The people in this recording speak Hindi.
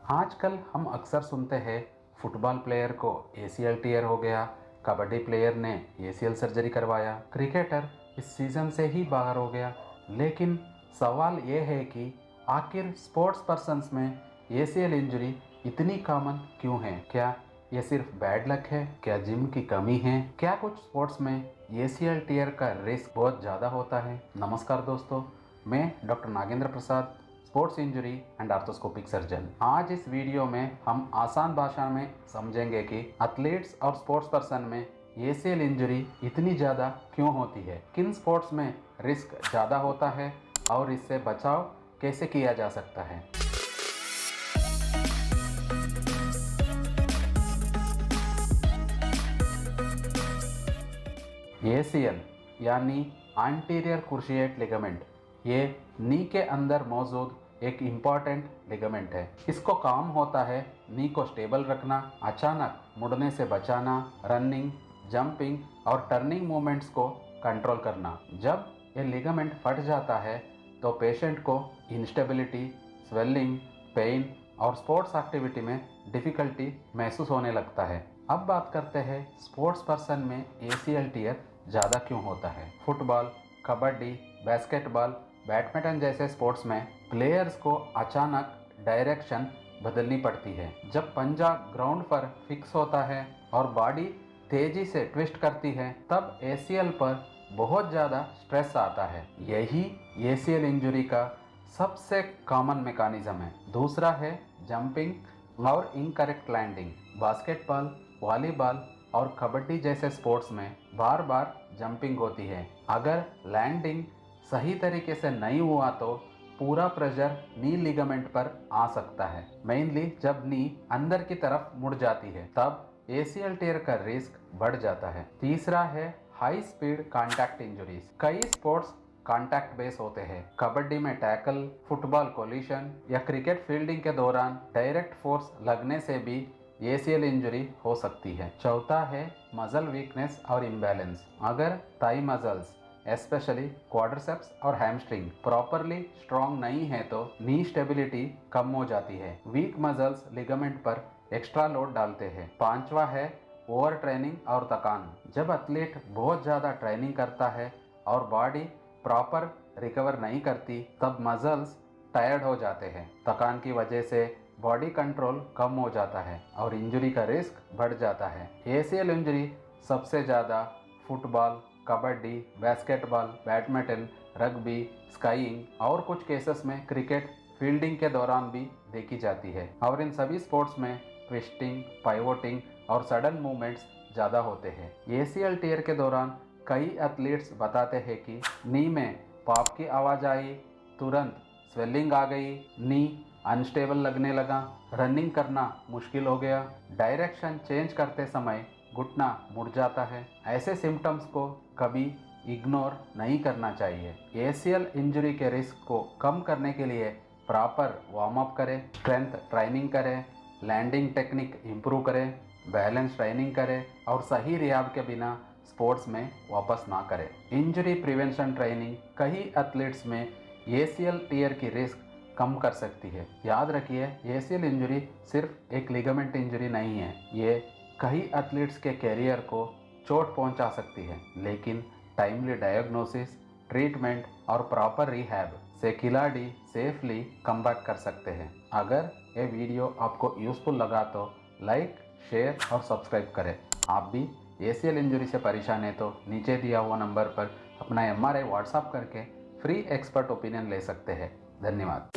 आजकल हम अक्सर सुनते हैं फुटबॉल प्लेयर को एसीएल टीयर हो गया, कबड्डी प्लेयर ने एसीएल सर्जरी करवाया, क्रिकेटर इस सीजन से ही बाहर हो गया। लेकिन सवाल ये है कि आखिर स्पोर्ट्स पर्सन्स में एसीएल इंजरी इतनी कॉमन क्यों है? क्या ये सिर्फ बैड लक है? क्या जिम की कमी है? क्या कुछ स्पोर्ट्स में एसीएल टीयर का रिस्क बहुत ज़्यादा होता है? नमस्कार दोस्तों, मैं doctor Nagendra Prasad, sports injury and arthroscopic surgeon. आज इस वीडियो में हम आसान भाषा में समझेंगे कि एथलीट्स और स्पोर्ट्स पर्सन में एसीएल इंजरी इतनी ज़्यादा क्यों होती है, किन स्पोर्ट्स में रिस्क ज़्यादा होता है और इससे बचाव कैसे किया जा सकता है। एसीएल यानी एंटीरियर क्रूशिएट लिगामेंट, ये नी के अंदर मौजूद एक इम्पॉर्टेंट लिगामेंट है। इसको काम होता है नी को स्टेबल रखना, अचानक मुड़ने से बचाना, रनिंग, जंपिंग और टर्निंग मूवमेंट्स को कंट्रोल करना। जब ये लिगामेंट फट जाता है तो पेशेंट को इंस्टेबिलिटी, स्वेलिंग, पेन और स्पोर्ट्स एक्टिविटी में डिफ़िकल्टी महसूस होने लगता है। अब बात करते हैं स्पोर्ट्स पर्सन में एसीएल टीयर ज़्यादा क्यों होता है। फुटबॉल, कबड्डी, बास्केटबॉल, बैडमिंटन जैसे स्पोर्ट्स में प्लेयर्स को अचानक डायरेक्शन बदलनी पड़ती है। जब पंजा ग्राउंड पर फिक्स होता है और बॉडी तेजी से ट्विस्ट करती है, तब एसीएल पर बहुत ज़्यादा स्ट्रेस आता है। यही एसीएल इंजरी का सबसे कॉमन मैकेनिज्म है। दूसरा है जंपिंग और इनकरेक्ट लैंडिंग। बास्केटबॉल, वॉलीबॉल और कबड्डी जैसे स्पोर्ट्स में बार बार जंपिंग होती है। अगर लैंडिंग सही तरीके से नहीं हुआ तो पूरा प्रेशर नी लिगामेंट पर आ सकता है। मेनली जब नी अंदर की तरफ मुड़ जाती है, तब एसीएल टीयर का रिस्क बढ़ जाता है। तीसरा है हाई स्पीड कॉन्टैक्ट इंजरीज। कई स्पोर्ट्स कॉन्टैक्ट बेस होते हैं। कबड्डी में टैकल, फुटबॉल कोलिशन या क्रिकेट फील्डिंग के दौरान डायरेक्ट फोर्स लगने से भी एसीएल इंजरी हो सकती है। चौथा है मसल वीकनेस और इम्बैलेंस। अगर थाई मसल्स एस्पेशली क्वाड्रिसेप्स और हैमस्ट्रिंग प्रॉपरली स्ट्रॉन्ग नहीं है तो नी स्टेबिलिटी कम हो जाती है। वीक मसल्स लिगामेंट पर एक्स्ट्रा लोड डालते हैं। पांचवा है ओवर ट्रेनिंग और थकान। जब एथलीट बहुत ज़्यादा ट्रेनिंग करता है और बॉडी प्रॉपर रिकवर नहीं करती, तब मसल्स टायर्ड हो जाते हैं। थकान की वजह से बॉडी कंट्रोल कम हो जाता है और इंजरी का रिस्क बढ़ जाता है। एसीएल इंजरी सबसे ज़्यादा football, kabaddi, basketball, badminton, rugby, skiing और कुछ केसेस में क्रिकेट फील्डिंग के दौरान भी देखी जाती है। और इन सभी स्पोर्ट्स में ट्विस्टिंग, पाइवोटिंग और सडन मूवमेंट्स ज़्यादा होते हैं। एसीएल टीयर के दौरान कई एथलीट्स बताते हैं कि नी में पॉप की आवाज़ आई, तुरंत स्वेलिंग आ गई, नी अनस्टेबल लगने लगा, रनिंग करना मुश्किल हो गया, डायरेक्शन चेंज करते समय घुटना मुड़ जाता है। ऐसे सिम्टम्स को कभी इग्नोर नहीं करना चाहिए। एसीएल इंजरी के रिस्क को कम करने के लिए प्रॉपर वार्म अप करें, स्ट्रेंथ ट्रेनिंग करें, लैंडिंग टेक्निक इम्प्रूव करें, बैलेंस ट्रेनिंग करें और सही रिहाब के बिना स्पोर्ट्स में वापस ना करें। इंजरी प्रिवेंशन ट्रेनिंग कई एथलीट्स में एसीएल टीयर की रिस्क कम कर सकती है। याद रखिए, एसीएल इंजरी सिर्फ एक लिगामेंट इंजरी नहीं है, ये कई एथलीट्स के कैरियर को चोट पहुंचा सकती है। लेकिन टाइमली डायग्नोसिस, ट्रीटमेंट और प्रॉपर रिहैब से खिलाड़ी सेफली कम बैक कर सकते हैं। अगर ये वीडियो आपको यूजफुल लगा तो लाइक, शेयर और सब्सक्राइब करें। आप भी एसीएल इंजरी से परेशान है तो नीचे दिया हुआ नंबर पर अपना एमआरआई व्हाट्सएप करके फ्री एक्सपर्ट ओपिनियन ले सकते हैं। धन्यवाद।